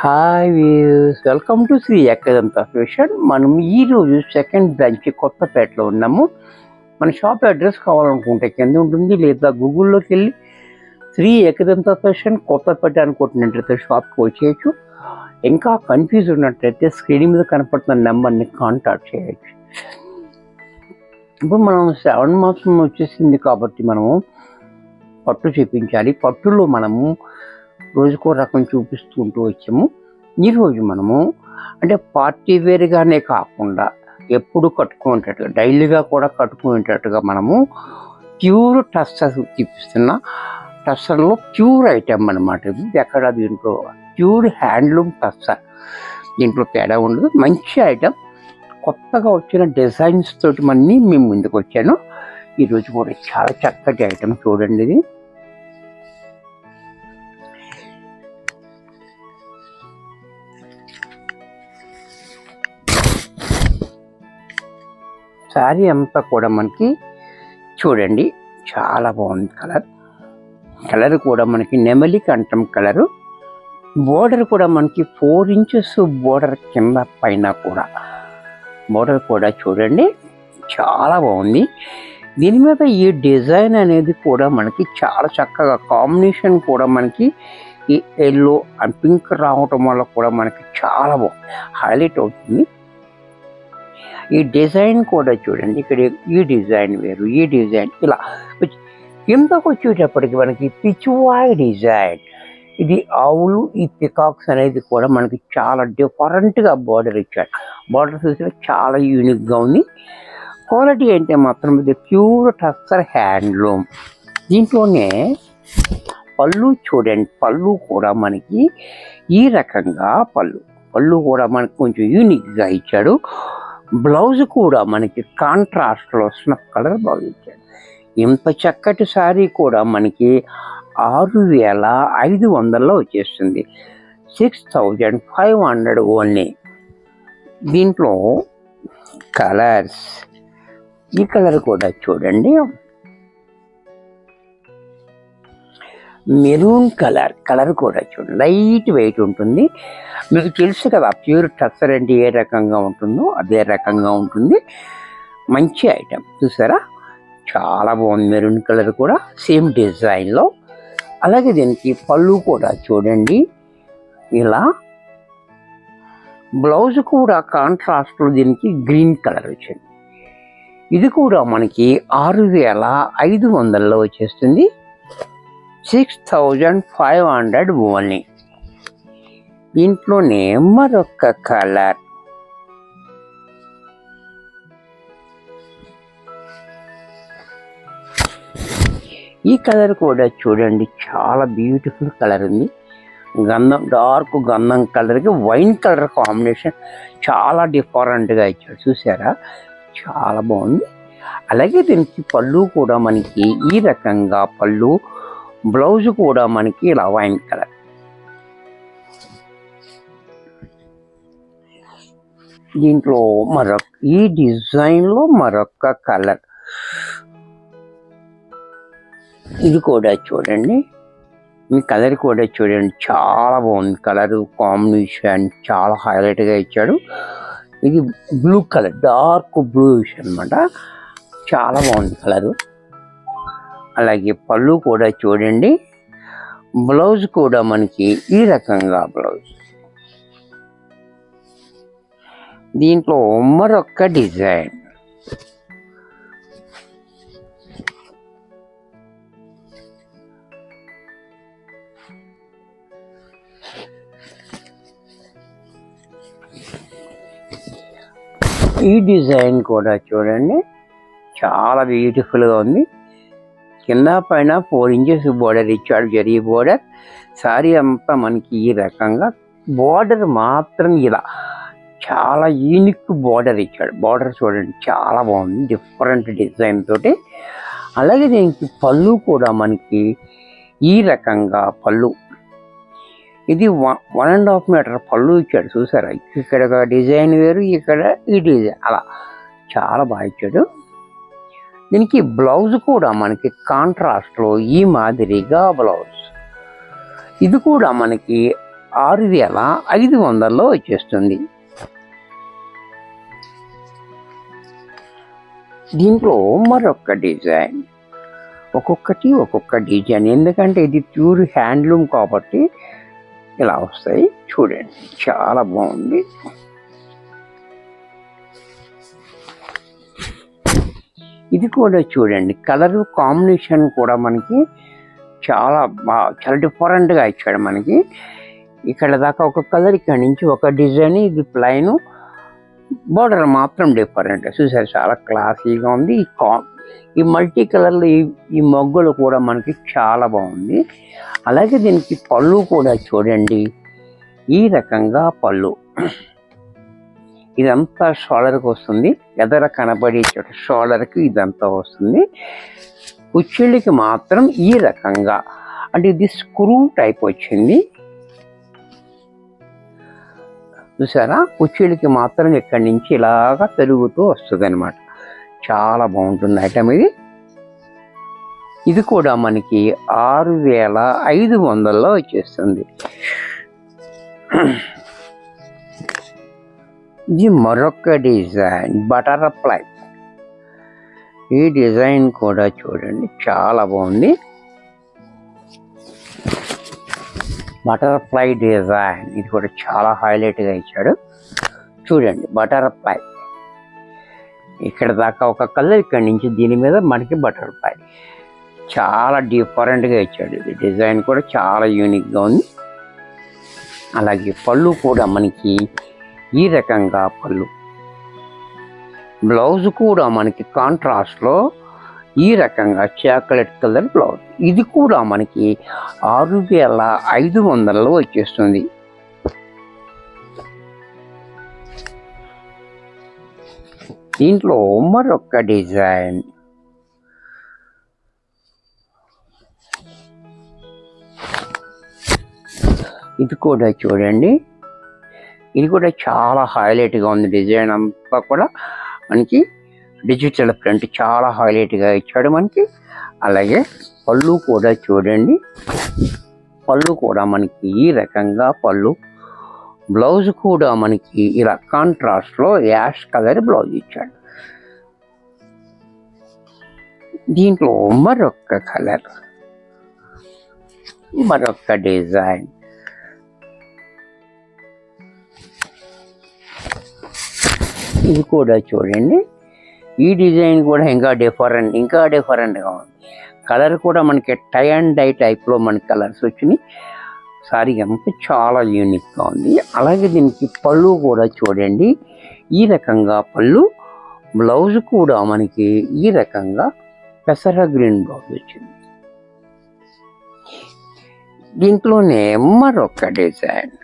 Hi viewers, welcome to Shri Ekadanta fashion. మనం ఈరోజు second branch కొత్తపేటలో ఉన్నాము. మన షాప్ అడ్రస్ కావాలనుకుంటే కింద ఉంటుంది, లేదా గూగుల్లోకి వెళ్ళి శ్రీ ఏకదంత ఫ్యాషన్ కొత్తపేట అనుకుంటున్నట్లయితే షాప్కి వచ్చేయచ్చు. ఇంకా కన్ఫ్యూజ్ ఉన్నట్లయితే స్క్రీన్ మీద కనపడుతున్న నెంబర్ని కాంటాక్ట్ చేయొచ్చు. ఇప్పుడు మనం 7 మాసం వచ్చేసింది కాబట్టి మనము పట్టు చూపించాలి. పట్టులో మనము రోజుకో రకం చూపిస్తుంటూ వచ్చాము. ఈరోజు మనము అంటే పార్టీ వేర్గానే కాకుండా ఎప్పుడు కట్టుకునేటట్టుగా డైలీగా కూడా కట్టుకునేటట్టుగా మనము ప్యూర్ టస్సర్ చూపిస్తున్న. టస్సర్లో ప్యూర్ ఐటమ్ అనమాట. ఇది ఎక్కడ దీంట్లో ప్యూర్ హ్యాండ్లూమ్ టస్సర్, దీంట్లో తేడా ఉండదు. మంచి ఐటమ్, కొత్తగా వచ్చిన డిజైన్స్ తోటి మళ్ళీ మేము ముందుకు వచ్చాను. ఈరోజు కూడా చాలా చక్కటి ఐటమ్ చూడండి. ఇది శారీ అంతా కూడా మనకి చూడండి చాలా బాగుంది. కలర్ కూడా మనకి నెమలి కంఠం కలరు. బోర్డర్ కూడా మనకి 4 ఇంచెస్ బోర్డర్ కింద పైన కూడా బోర్డర్ కూడా చూడండి చాలా బాగుంది. దీని మీద ఈ డిజైన్ అనేది కూడా మనకి చాలా చక్కగా కాంబినేషన్ కూడా మనకి ఈ ఎల్లో అండ్ పింక్ రావటం వల్ల కూడా మనకి చాలా బాగుంది, హైలైట్ అవుతుంది. ఈ డిజైన్ కూడా చూడండి, ఇక్కడ ఈ డిజైన్ వేరు, ఈ డిజైన్ ఇలా కిందకు వచ్చేటప్పటికి మనకి పిచ్చువాయ్ డిజైన్. ఇది ఆవులు, ఈ పికాక్స్ అనేది కూడా మనకి చాలా డిఫరెంట్గా బార్డర్ ఇచ్చాడు. బార్డర్ చూస్తే చాలా యూనిక్గా ఉంది. క్వాలిటీ అంటే మాత్రం ఇది ప్యూర్ టస్సర్ హ్యాండ్లూమ్. దీంట్లోనే పళ్ళు చూడండి, పళ్ళు కూడా మనకి ఈ రకంగా పళ్ళు కూడా మనకి కొంచెం యూనిక్గా ఇచ్చాడు. బ్లౌజ్ కూడా మనకి కాంట్రాస్ట్లో స్నఫ్ కలర్ బ్లౌజ్ ఇచ్చాడు. ఇంత చక్కటి శారీ కూడా మనకి 6500లో వచ్చేస్తుంది. 6500 ఓన్లీ. దీంట్లో కలర్స్, ఈ కలర్ కూడా చూడండి మెరూన్ కలర్ కూడా చూడండి లైట్ వెయిట్ ఉంటుంది. మీకు తెలుసు కదా ప్యూర్ టస్సర్ అంటే ఏ రకంగా ఉంటుందో అదే రకంగా ఉంటుంది. మంచి ఐటమ్ చూసారా, చాలా బాగుంది. మెరూన్ కలర్ కూడా సేమ్ డిజైన్లో. అలాగే దీనికి పళ్ళు కూడా చూడండి ఇలా. బ్లౌజ్ కూడా కాంట్రాస్ట్లో దీనికి గ్రీన్ కలర్ వచ్చింది. ఇది కూడా మనకి 6500లో వచ్చేస్తుంది. 6500 ఓన్లీ. దీంట్లోనే మరొక కలర్, ఈ కలర్ కూడా చూడండి చాలా బ్యూటిఫుల్ కలర్ ఉంది. డార్క్ గంధం కలర్కి వైన్ కలర్ కాంబినేషన్ చాలా డిఫరెంట్గా ఇచ్చాడు, చూసారా చాలా బాగుంది. అలాగే దీనికి పళ్ళు కూడా మనకి ఈ రకంగా పళ్ళు, బ్లౌజ్ కూడా మనకి ఇలా వైన్ కలర్. దీంట్లో ఈ డిజైన్లో మరొక కలర్, ఇది కూడా చూడండి, ఈ కలర్ కూడా చూడండి చాలా బాగుంది. కలర్ కాంబినేషన్ చాలా హైలైట్గా ఇచ్చాడు. ఇది బ్లూ కలర్, డార్క్ బ్లూయిష్ అనమాట, చాలా బాగుంది కలరు. అలాగే పళ్ళు కూడా చూడండి, బ్లౌజ్ కూడా మనకి ఈ రకంగా బ్లౌజ్. దీంట్లో మరొక డిజైన్, ఈ డిజైన్ కూడా చూడండి చాలా బ్యూటిఫుల్గా ఉంది. కింద పైన 4 ఇంచెస్ బోర్డర్ ఇచ్చాడు, జరీ బోర్డర్. శారీ అంతా మనకి ఈ రకంగా, బోర్డర్ మాత్రం ఇలా చాలా యూనిక్ బోర్డర్ ఇచ్చాడు. బోర్డర్ చూడండి చాలా బాగుంది, డిఫరెంట్ డిజైన్ తోటి. అలాగే దీనికి పళ్ళు కూడా మనకి ఈ రకంగా పళ్ళు, ఇది 1.5 మీటర్ పళ్ళు ఇచ్చాడు, చూసారా. ఇక్కడ డిజైన్ వేరు, ఇక్కడ ఈ డిజైన్, అలా చాలా బాగా ఇచ్చాడు. దీనికి బ్లౌజ్ కూడా మనకి కాంట్రాస్ట్లో ఈ మాదిరిగా బ్లౌజ్. ఇది కూడా మనకి 6500లో వచ్చేస్తుంది. దీంట్లో మరొక డిజైన్, ఒక్కొక్క డిజైన్, ఎందుకంటే ఇది ప్యూర్ హ్యాండ్లూమ్ కాబట్టి ఇలా వస్తాయి. చూడండి చాలా బాగుంది. ఇది కూడా చూడండి, కలర్ కాంబినేషన్ కూడా మనకి చాలా డిఫరెంట్గా ఇచ్చాడు. మనకి ఇక్కడ దాకా ఒక కలర్, ఇక్కడ నుంచి ఒక డిజైన్, ఇది ప్లైన్, బోర్డర్ మాత్రం డిఫరెంట్. చూసారు చాలా క్లాసీగా ఉంది. ఈ మల్టీ కలర్లు, ఈ మొగ్గులు కూడా మనకి చాలా బాగుంది. అలాగే దీనికి పళ్ళు కూడా చూడండి, ఈ రకంగా పళ్ళు. ఇదంతా షోల్డర్కి వస్తుంది, ఎదర కనబడే షోల్డర్కి ఇదంతా వస్తుంది. కుచ్చిళ్ళకి మాత్రం ఈ రకంగా, అంటే ఇది స్క్రూ టైప్ వచ్చింది. చూసారా, కుచ్చిళ్ళకి మాత్రం ఇక్కడి నుంచి ఇలాగా పెరుగుతూ వస్తుంది అనమాట. చాలా బాగుంటుంది ఐటమ్ ఇది. ఇది కూడా మనకి 6500లో వచ్చేస్తుంది. ఇది మరొక డిజైన్, బటర్ఫ్లై. ఈ డిజైన్ కూడా చూడండి చాలా బాగుంది. బటర్ఫ్లై డిజైన్, ఇది కూడా చాలా హైలైట్గా ఇచ్చాడు. చూడండి బటర్ఫ్లై, ఇక్కడ దాకా ఒక కలర్, ఇక్కడ నుంచి దీని మీద మనకి బటర్ఫ్లై చాలా డిఫరెంట్గా ఇచ్చాడు. ఇది డిజైన్ కూడా చాలా యూనిక్గా ఉంది. అలాగే పళ్ళు కూడా మనకి ఈ రకంగా పళ్ళు. బ్లౌజ్ కూడా మనకి కాంట్రాస్ట్లో ఈ రకంగా చాక్లెట్ కలర్ బ్లౌజ్. ఇది కూడా మనకి 6500లో వచ్చేస్తుంది. దీంట్లో మరొక డిజైన్, ఇది కూడా చూడండి, ఇది కూడా చాలా హైలైట్గా ఉంది. డిజైన్ అంతా కూడా మనకి డిజిటల్ ప్రింట్ చాలా హైలైట్గా ఇచ్చాడు మనకి. అలాగే పళ్ళు కూడా చూడండి, పళ్ళు కూడా మనకి ఈ రకంగా పళ్ళు. బ్లౌజ్ కూడా మనకి ఇలా కాంట్రాస్ట్లో యాష్ కలర్ బ్లౌజ్ ఇచ్చాడు. దీంట్లో మరొక కలర్, మరొక డిజైన్. ఇది కూడా చూడండి, ఈ డిజైన్ కూడా ఇంకా డిఫరెంట్గా ఉంది. కలర్ కూడా మనకి టై అండ్ డై టైప్లో మనకి కలర్స్ వచ్చినాయి. సారీ అంతా చాలా యూనిక్గా ఉంది. అలాగే దీనికి పళ్ళు కూడా చూడండి, ఈ రకంగా పళ్ళు. బ్లౌజ్ కూడా మనకి ఈ రకంగా పెసర గ్రీన్ బ్లౌజ్ వచ్చింది. దీంట్లోనే మరొక డిజైన్,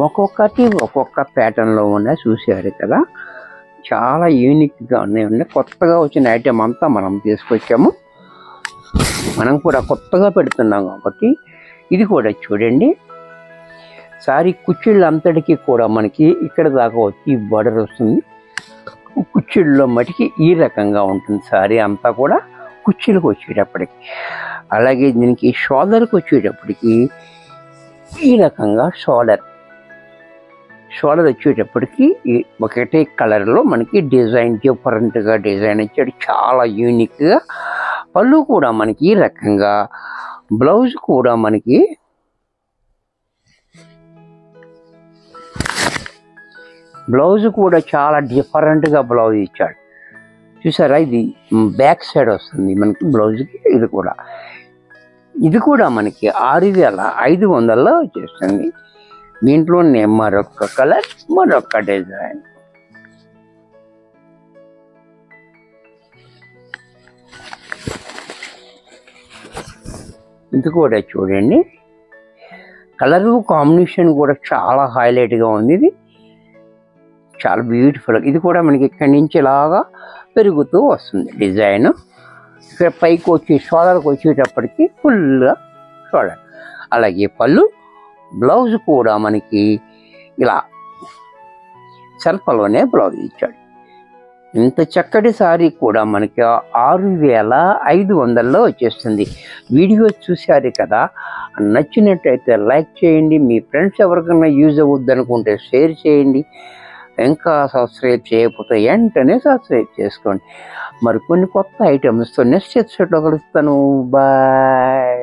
ఒక్కొక్కటి ఒక్కొక్క ప్యాటర్న్లో ఉన్నాయి. చూసారు కదా, చాలా యూనిక్గా ఉన్నాయి. కొత్తగా వచ్చిన ఐటెం అంతా మనం తీసుకొచ్చాము. మనం కూడా కొత్తగా పెడుతున్నాం కాబట్టి ఇది కూడా చూడండి. సారీ కుచ్చిళ్ళు అంతటికి కూడా మనకి ఇక్కడ దాకా వచ్చి బార్డర్ వస్తుంది. కుచ్చిళ్ళలో మటుకి ఈ రకంగా ఉంటుంది సారీ అంతా కూడా కుచ్చిళ్ళకి వచ్చేటప్పటికి. అలాగే దీనికి షోల్డర్కి వచ్చేటప్పటికి ఈ రకంగా షోల్డర్ వచ్చేటప్పటికి ఒకటే కలర్లో మనకి డిజైన్ డిఫరెంట్గా డిజైన్ ఇచ్చాడు, చాలా యూనిక్గా. పళ్ళు కూడా మనకి ఈ రకంగా, బ్లౌజ్ కూడా మనకి చాలా డిఫరెంట్గా బ్లౌజ్ ఇచ్చాడు. చూసారా, ఇది బ్యాక్ సైడ్ వస్తుంది మనకి బ్లౌజ్కి. ఇది కూడా మనకి 6500లో వచ్చేస్తుంది. దీంట్లోనే మరొక కలర్, మరొక డిజైన్. ఇది కూడా చూడండి, కలర్ కాంబినేషన్ కూడా చాలా హైలైట్గా ఉంది. ఇది చాలా బ్యూటిఫుల్. ఇది కూడా మనకి ఇక్కడి నుంచి ఇలాగా పెరుగుతూ వస్తుంది డిజైన్. ఇక్కడ పైకి వచ్చి షోల్డర్కి వచ్చేటప్పటికి ఫుల్గా షోల్డర్. అలాగే పళ్ళు, బ్లౌజ్ కూడా మనకి ఇలా సెల్ఫ్లోనే బ్లౌజ్ ఇచ్చాడు. ఇంత చక్కటి సారీ కూడా మనకి 6500లో వచ్చేస్తుంది. వీడియో చూశారు కదా, నచ్చినట్టయితే లైక్ చేయండి. మీ ఫ్రెండ్స్ ఎవరికైనా యూజ్ అవ్వద్దు అనుకుంటే షేర్ చేయండి. ఇంకా సబ్స్క్రైబ్ చేయకపోతే వెంటనే సబ్స్క్రైబ్ చేసుకోండి. మరి కొన్ని కొత్త ఐటమ్స్తో నెక్స్ట్ ఎపిసోడ్లో కలుస్తాను. బాయ్.